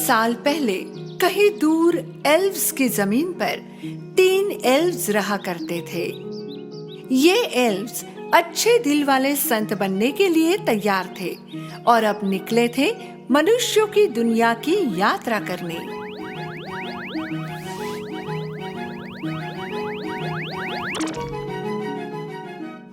साल पहले कहीं दूर एल्व्स की जमीन पर 3 एल्व्स रहा करते थे। ये एल्व्स अच्छे दिल वाले संत बनने के लिए तैयार थे और अब निकले थे मनुष्यों की दुनिया की यात्रा करने।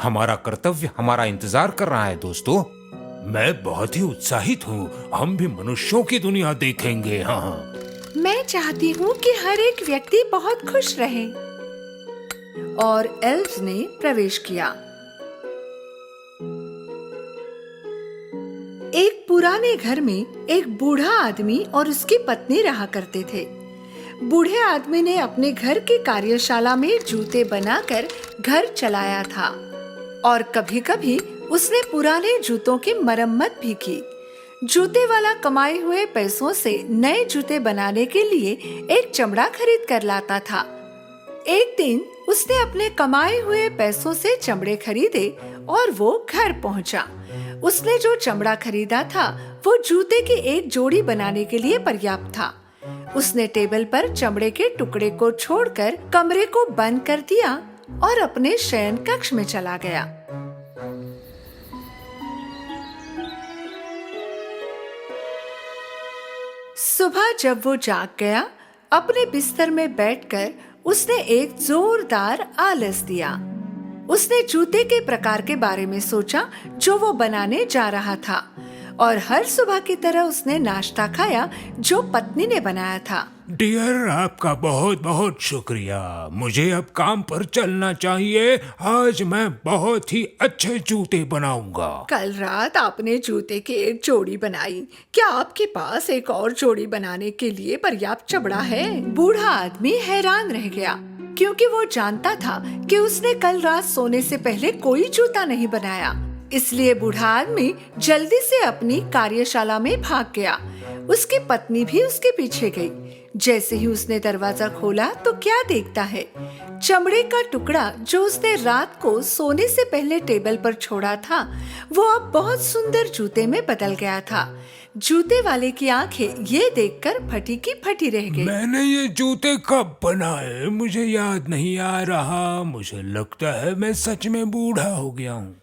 हमारा कर्तव्य हमारा इंतजार कर रहा है दोस्तों। मैं बहुत ही उत्साहित हूँ। हम भी मनुष्यों की दुनिया देखेंगे। हाँ, मैं चाहती हूँ कि हर एक व्यक्ति बहुत खुश रहे। और एल्व्स ने प्रवेश किया। एक पुराने घर में एक बूढ़ा आदमी और उसकी पत्नी रहा करते थे। बूढ़े आदमी ने अपने घर की कार्यशाला में जूते बनाकर घर चलाया था और कभी-कभी उसने पुराने जूतों की मरम्मत भी की। जूते वाला कमाए हुए पैसों से नए जूते बनाने के लिए एक चमड़ा खरीद कर लाता था। एक दिन उसने अपने कमाए हुए पैसों से चमड़े खरीदे और वो घर पहुंचा। उसने जो चमड़ा खरीदा था वो जूते की एक जोड़ी बनाने के लिए पर्याप्त था। उसने टेबल पर चमड़े के टुकड़े को छोड़कर कमरे को बंद कर दिया और अपने शयन कक्ष में चला गया। सुबह जब वो जाग गया, अपने बिस्तर में बैठकर उसने एक जोरदार आलस दिया। उसने जूते के प्रकार के बारे में सोचा जो वो बनाने जा रहा था और हर सुबह की तरह उसने नाश्ता खाया जो पत्नी ने बनाया था। डियर, आपका बहुत बहुत शुक्रिया। मुझे अब काम पर चलना चाहिए। आज मैं बहुत ही अच्छे जूते बनाऊंगा। कल रात आपने जूते की एक जोड़ी बनाई। क्या आपके पास एक और जोड़ी बनाने के लिए पर्याप्त चमड़ा है? बूढ़ा आदमी हैरान रह गया क्योंकि वो जानता था कि उसने कल रात सोने से पहले कोई जूता नहीं बनाया। इसलिए बूढ़ा आदमी जल्दी से अपनी कार्यशाला में भाग गया। उसकी पत्नी भी उसके पीछे गई। जैसे ही उसने दरवाजा खोला तो क्या देखता है, चमड़े का टुकड़ा जो उसने रात को सोने से पहले टेबल पर छोड़ा था वो अब बहुत सुंदर जूते में बदल गया था। जूते वाले की आंखें ये देखकर फटी की फटी रह गई। मैंने ये जूते कब बनाए मुझे याद नहीं आ रहा। मुझे लगता है मैं सच में बूढ़ा हो गया हूँ।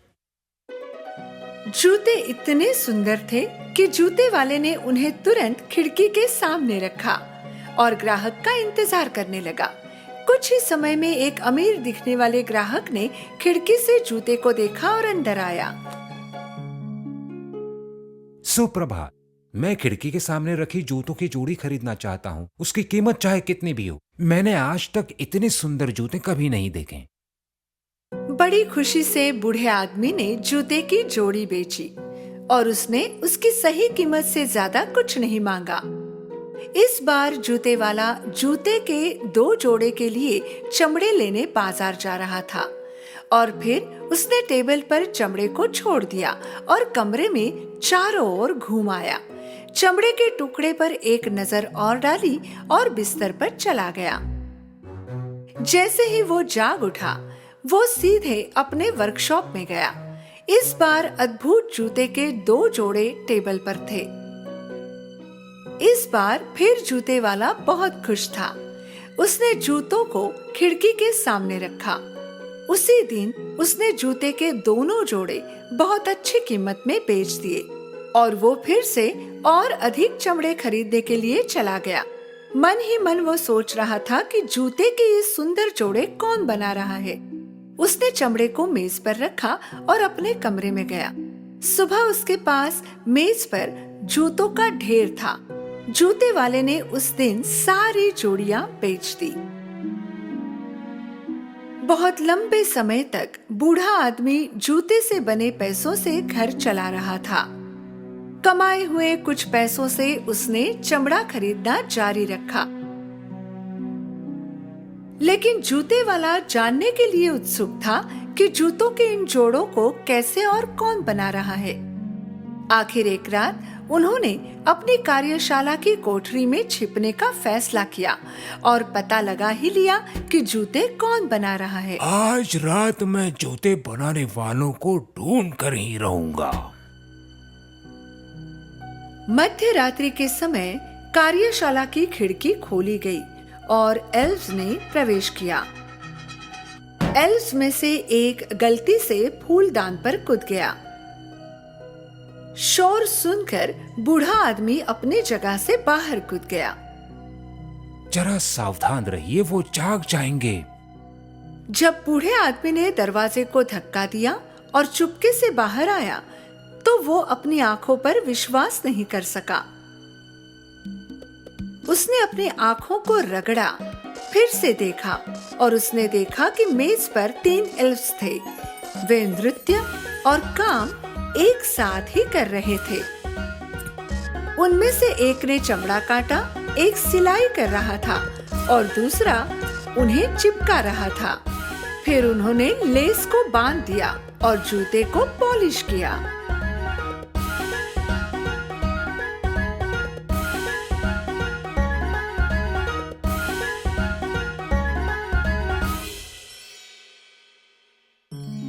जूते इतने सुंदर थे कि जूते वाले ने उन्हें तुरंत खिड़की के सामने रखा और ग्राहक का इंतजार करने लगा। कुछ ही समय में एक अमीर दिखने वाले ग्राहक ने खिड़की से जूते को देखा और अंदर आया। सुप्रभात, मैं खिड़की के सामने रखी जूतों की जोड़ी खरीदना चाहता हूँ। उसकी कीमत चाहे कितनी भी हो। मैंने आज तक इतने सुंदर जूते कभी नहीं देखे। बड़ी खुशी से बूढ़े आदमी ने जूते की जोड़ी बेची और उसने उसकी सही कीमत से ज्यादा कुछ नहीं मांगा। इस बार जूते वाला जूते के 2 जोड़े के लिए चमड़े लेने बाजार जा रहा था और फिर उसने टेबल पर चमड़े को छोड़ दिया और कमरे में चारों ओर घूम आया। चमड़े के टुकड़े पर एक नजर और डाली और बिस्तर पर चला गया। जैसे ही वो जाग उठा, वो सीधे अपने वर्कशॉप में गया। इस बार अद्भुत जूते के 2 जोड़े टेबल पर थे। इस बार फिर जूते वाला बहुत खुश था। उसने जूतों को खिड़की के सामने रखा। उसी दिन उसने जूते के दोनों जोड़े बहुत अच्छी कीमत में बेच दिए और वो फिर से और अधिक चमड़े खरीदने के लिए चला गया। मन ही मन वो सोच रहा था कि जूते के ये सुंदर जोड़े कौन बना रहा है। उसने चमड़े को मेज पर रखा और अपने कमरे में गया। सुबह उसके पास मेज पर जूतों का ढेर था। जूते वाले ने उस दिन सारी जोड़ियां बेच दी। बहुत लंबे समय तक बूढ़ा आदमी जूते से बने पैसों से घर चला रहा था। कमाए हुए कुछ पैसों से उसने चमड़ा खरीदना जारी रखा। लेकिन जूते वाला जानने के लिए उत्सुक था कि जूतों के इन जोड़ों को कैसे और कौन बना रहा है। आखिर एक रात उन्होंने अपनी कार्यशाला की कोठरी में छिपने का फैसला किया और पता लगा ही लिया कि जूते कौन बना रहा है। आज रात मैं जूते बनाने वालों को ढूंढ कर ही रहूंगा। मध्य रात्रि के समय कार्यशाला की खिड़की खोली गई और एल्व्स ने प्रवेश किया। एल्व्स में से एक गलती से फूलदान पर कूद गया। शोर सुनकर बूढ़ा आदमी अपनी जगह से बाहर कूद गया। जरा सावधान रहिए, वो जाग जाएंगे। जब बूढ़े आदमी ने दरवाजे को धक्का दिया और चुपके से बाहर आया तो वो अपनी आंखों पर विश्वास नहीं कर सका। उसने अपनी आंखों को रगड़ा, फिर से देखा और उसने देखा कि मेज पर 3 एल्व्स थे। वे नृत्य और काम एक साथ ही कर रहे थे। उनमें से एक ने चमड़ा काटा, एक सिलाई कर रहा था और दूसरा उन्हें चिपका रहा था। फिर उन्होंने लेस को बांध दिया और जूते को पॉलिश किया।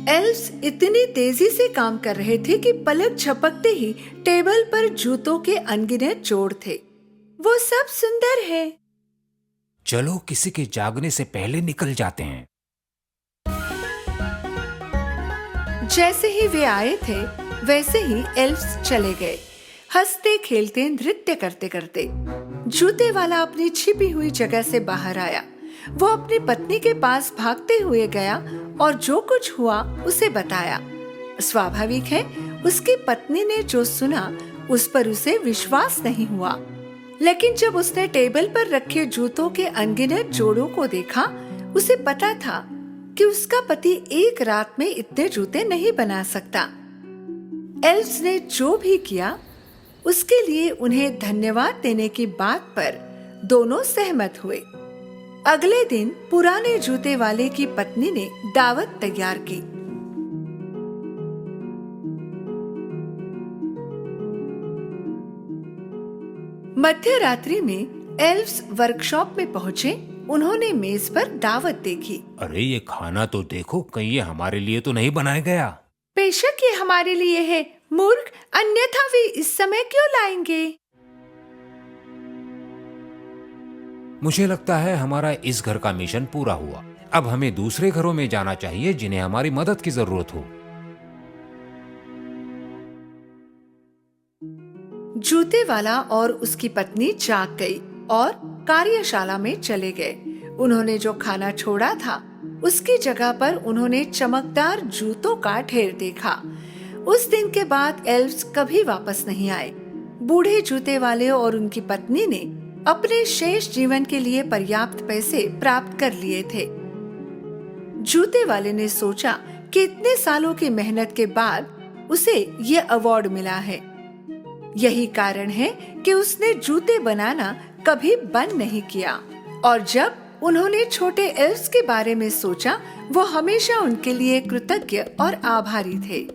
एल्व्स इतनी तेजी से काम कर रहे थे कि पलक झपकते ही टेबल पर जूतों के अनगिनत जोड़ थे। वो सब सुंदर है। चलो किसी के जागने से पहले निकल जाते हैं। जैसे ही वे आए थे वैसे ही एल्व्स चले गए, हंसते खेलते नृत्य करते करते। जूते वाला अपनी छिपी हुई जगह से बाहर आया। वो अपनी पत्नी के पास भागते हुए गया और जो कुछ हुआ उसे बताया। स्वाभाविक है, उसकी पत्नी ने जो सुना उस पर उसे विश्वास नहीं हुआ। लेकिन जब उसने टेबल पर रखे जूतों के अनगिनत जोड़ों को देखा, उसे पता था कि उसका पति एक रात में इतने जूते नहीं बना सकता। एल्व्स ने जो भी किया उसके लिए उन्हें धन्यवाद देने की बात पर दोनों सहमत हुए। अगले दिन पुराने जूते वाले की पत्नी ने दावत तैयार की। मध्य रात्रि में एल्व्स वर्कशॉप में पहुँचे। उन्होंने मेज पर दावत देखी। अरे ये खाना तो देखो, कहीं ये हमारे लिए तो नहीं बनाया गया। बेशक ये हमारे लिए है, मूर्ख, अन्यथा वे इस समय क्यों लाएंगे? मुझे लगता है हमारा इस घर का मिशन पूरा हुआ। अब हमें दूसरे घरों में जाना चाहिए जिन्हें हमारी मदद की जरूरत हो। जूते वाला और उसकी पत्नी जाग गई और कार्यशाला में चले गए। उन्होंने जो खाना छोड़ा था उसकी जगह पर उन्होंने चमकदार जूतों का ढेर देखा। उस दिन के बाद एल्व्स कभी वापस नहीं आए। बूढ़े जूते वाले और उनकी पत्नी ने अपने शेष जीवन के लिए पर्याप्त पैसे प्राप्त कर लिए थे। जूते वाले ने सोचा कि इतने सालों की मेहनत के बाद उसे ये अवार्ड मिला है। यही कारण है कि उसने जूते बनाना कभी बंद नहीं किया। और जब उन्होंने छोटे एल्व्स के बारे में सोचा, वो हमेशा उनके लिए कृतज्ञ और आभारी थे।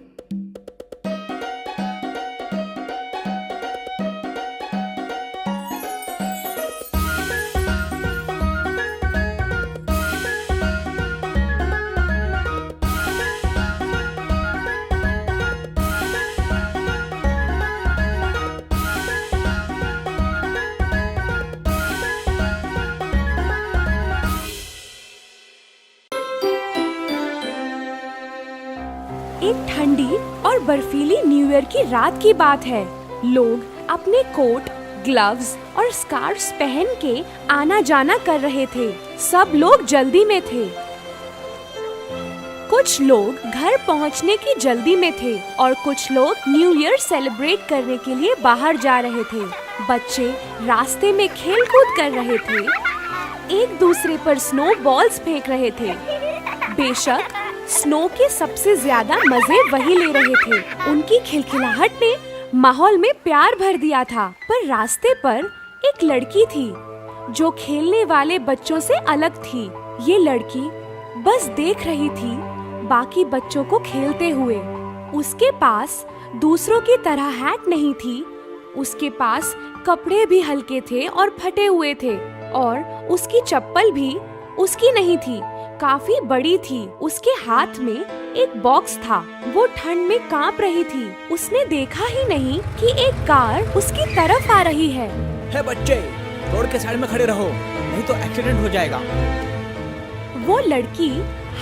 एक ठंडी और बर्फीली न्यू ईयर की रात की बात है। लोग अपने कोट, ग्लव्स और स्कार्फ्स पहन के आना जाना कर रहे थे। सब लोग जल्दी में थे। कुछ लोग घर पहुंचने की जल्दी में थे और कुछ लोग न्यू ईयर सेलिब्रेट करने के लिए बाहर जा रहे थे। बच्चे रास्ते में खेल कूद कर रहे थे, एक दूसरे पर स्नो बॉल्स फेंक रहे थे। बेशक स्नो के सबसे ज्यादा मजे वही ले रहे थे। उनकी खिलखिलाहट ने माहौल में प्यार भर दिया था। पर रास्ते पर एक लड़की थी जो खेलने वाले बच्चों से अलग थी। ये लड़की बस देख रही थी बाकी बच्चों को खेलते हुए। उसके पास दूसरों की तरह हैट नहीं थी। उसके पास कपड़े भी हल्के थे और फटे हुए थे और उसकी चप्पल भी उसकी नहीं थी, काफी बड़ी थी। उसके हाथ में एक बॉक्स था। वो ठंड में कांप रही थी। उसने देखा ही नहीं कि एक कार उसकी तरफ आ रही है। हे बच्चे, रोड के साइड में खड़े रहो, नहीं तो एक्सीडेंट हो जाएगा। वो लड़की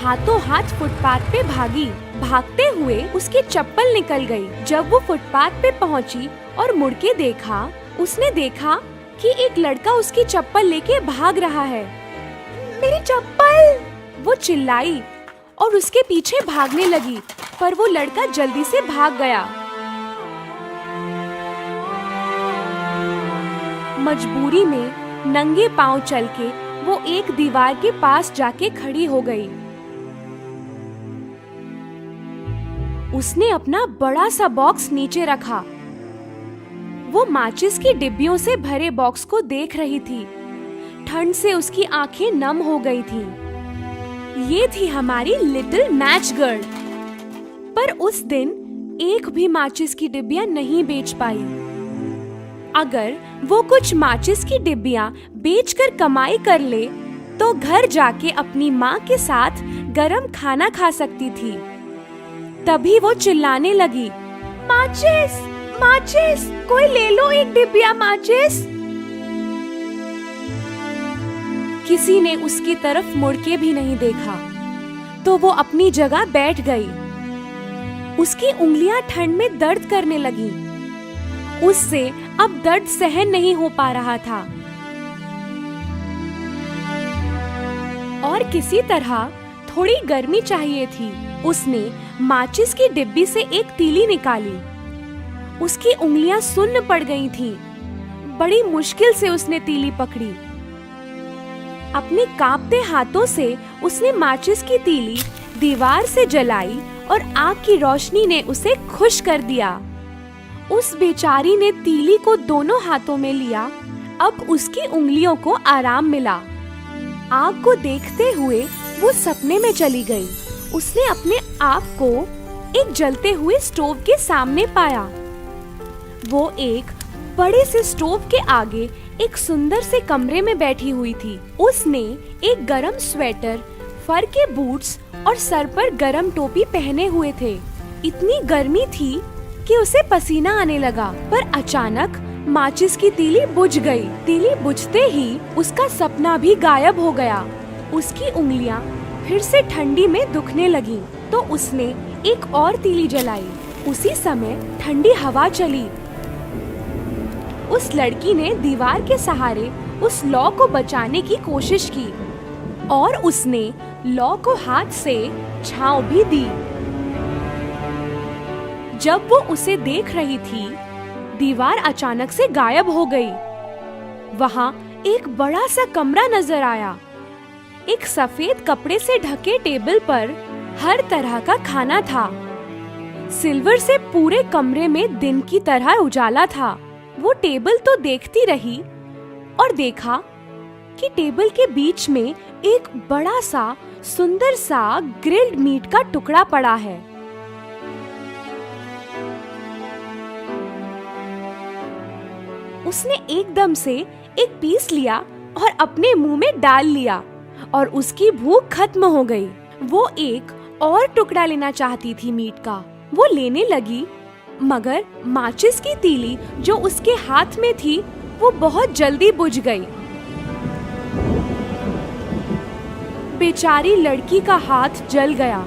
हाथों हाथ फुटपाथ पे भागी। भागते हुए उसकी चप्पल निकल गई। जब वो फुटपाथ पे पहुंची और मुड़ के देखा, उसने देखा कि एक लड़का उसकी चप्पल लेके भाग रहा है। मेरी चप्पल! वो चिल्लाई और उसके पीछे भागने लगी, पर वो लड़का जल्दी से भाग गया। मजबूरी में नंगे पांव चल के वो एक दीवार के पास जाके खड़ी हो गई। उसने अपना बड़ा सा बॉक्स नीचे रखा। वो माचिस की डिब्बियों से भरे बॉक्स को देख रही थी। ठंड से उसकी आंखें नम हो गई थीं। ये थी हमारी लिटिल मैच गर्ल। पर उस दिन एक भी माचिस की डिब्बियां नहीं बेच पाई। अगर वो कुछ माचिस की डिब्बियां बेचकर कमाई कर ले, तो घर जाके अपनी माँ के साथ गरम खाना खा सकती थी। तभी वो चिल्लाने लगी, माचिस, माचिस, कोई ले लो एक डिब्बिया माचिस। किसी ने उसकी तरफ मुड़ के भी नहीं देखा, तो वो अपनी जगह बैठ गई। उसकी उंगलियां ठंड में दर्द करने लगी। उससे अब दर्द सहन नहीं हो पा रहा था और किसी तरह थोड़ी गर्मी चाहिए थी। उसने माचिस की डिब्बी से एक तीली निकाली। उसकी उंगलियां सुन्न पड़ गई थीं। बड़ी मुश्किल से उसने तीली पकड़ी। अपने कांपते हाथों से उसने माचिस की तीली दीवार से जलाई और आग की रोशनी ने उसे खुश कर दिया। उस बेचारी ने तीली को दोनों हाथों में लिया। अब उसकी उंगलियों को आराम मिला। आग को देखते हुए वो सपने में चली गई। उसने अपने आप को एक जलते हुए स्टोव के सामने पाया। वो एक बड़े से स्टोव के आगे एक सुंदर से कमरे में बैठी हुई थी। उसने एक गरम स्वेटर, फर के बूट्स और सर पर गरम टोपी पहने हुए थे। इतनी गर्मी थी कि उसे पसीना आने लगा। पर अचानक माचिस की तीली बुझ गई। तीली बुझते ही उसका सपना भी गायब हो गया। उसकी उंगलियां फिर से ठंडी में दुखने लगी, तो उसने एक और तीली जलाई। उसी समय ठंडी हवा चली। उस लड़की ने दीवार के सहारे उस लौ को बचाने की कोशिश की और उसने लौ को हाथ से छांव भी दी। जब वो उसे देख रही थी, दीवार अचानक से गायब हो गई। वहाँ एक बड़ा सा कमरा नजर आया। एक सफेद कपड़े से ढके टेबल पर हर तरह का खाना था। सिल्वर से पूरे कमरे में दिन की तरह उजाला था। वो टेबल तो देखती रही और देखा कि टेबल के बीच में एक बड़ा सा सुंदर सा ग्रिल्ड मीट का टुकड़ा पड़ा है। उसने एकदम से एक पीस लिया और अपने मुंह में डाल लिया और उसकी भूख खत्म हो गई। वो एक और टुकड़ा लेना चाहती थी मीट का। वो लेने लगी, मगर माचिस की तीली जो उसके हाथ में थी वो बहुत जल्दी बुझ गई। बेचारी लड़की का हाथ जल गया।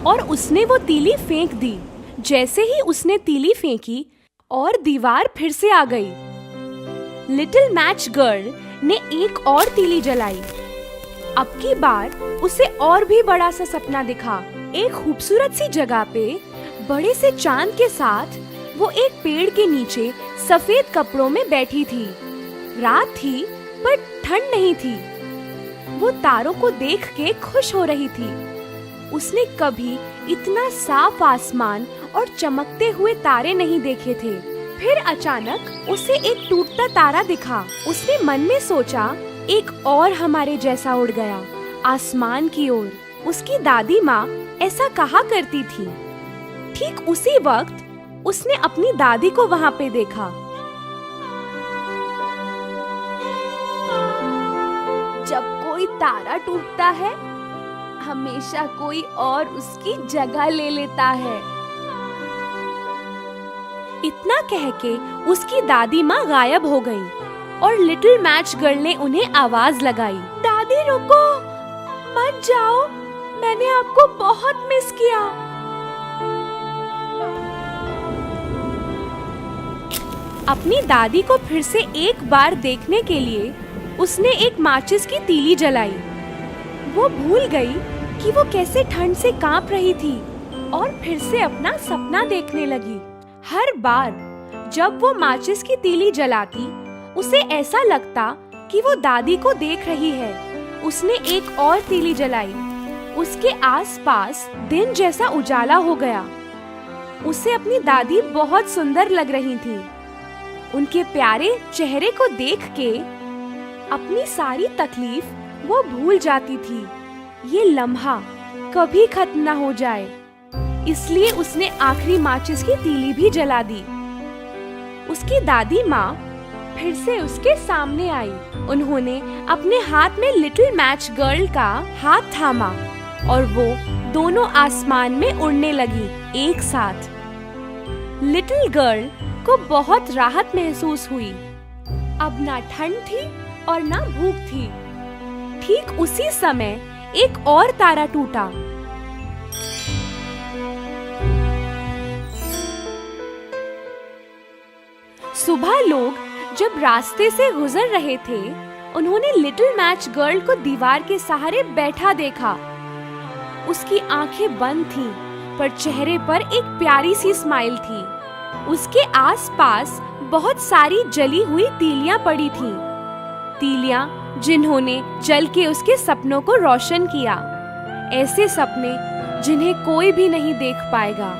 और उसने वो तीली फेंक दी। जैसे ही उसने तीली फेंकी और दीवार फिर से आ गई। लिटिल मैच गर्ल ने एक और तीली जलाई। अब की बार उसे और भी बड़ा सा सपना दिखा। एक खूबसूरत सी जगह पे बड़े से चांद के साथ वो एक पेड़ के नीचे सफेद कपड़ों में बैठी थी। रात थी पर ठंड नहीं थी। वो तारों को देख के खुश हो रही थी। उसने कभी इतना साफ आसमान और चमकते हुए तारे नहीं देखे थे। फिर अचानक उसे एक टूटता तारा दिखा। उसने मन में सोचा, एक और हमारे जैसा उड़ गया आसमान की ओर। उसकी दादी माँ ऐसा कहा करती थी। ठीक उसी वक्त उसने अपनी दादी को वहाँ पे देखा। जब कोई तारा टूटता है, हमेशा कोई और उसकी जगह ले लेता है। इतना कह के उसकी दादी माँ गायब हो गईं और लिटिल मैच गर्ल ने उन्हें आवाज लगाई, दादी रुको, मत जाओ, मैंने आपको बहुत मिस किया। अपनी दादी को फिर से एक बार देखने के लिए उसने एक माचिस की तीली जलाई। वो भूल गई कि वो कैसे ठंड से कांप रही थी और फिर से अपना सपना देखने लगी। हर बार जब वो माचिस की तीली जलाती, उसे ऐसा लगता कि वो दादी को देख रही है। उसने एक और तीली जलाई। उसके आसपास दिन जैसा उजाला हो गया। उसे अपनी दादी बहुत सुंदर लग रही थी। उनके प्यारे चेहरे को देख के अपनी सारी तकलीफ वो भूल जाती थी। ये लम्हा कभी खत्म ना हो जाए, इसलिए उसने आखिरी माचिस की तीली भी जला दी। उसकी दादी माँ फिर से उसके सामने आई। उन्होंने अपने हाथ में लिटिल मैच गर्ल का हाथ थामा और वो दोनों आसमान में उड़ने लगी एक साथ। लिटिल गर्ल को बहुत राहत महसूस हुई। अब ना ठंड थी और ना भूख थी। ठीक उसी समय एक और तारा टूटा। सुबह लोग जब रास्ते से गुजर रहे थे, उन्होंने लिटिल मैच गर्ल को दीवार के सहारे बैठा देखा। उसकी आंखें बंद थीं, पर चेहरे पर एक प्यारी सी स्माइल थी। उसके आसपास बहुत सारी जली हुई तीलियां पड़ी थीं। तीलियां जिन्होंने जल के उसके सपनों को रोशन किया। ऐसे सपने जिन्हें कोई भी नहीं देख पाएगा।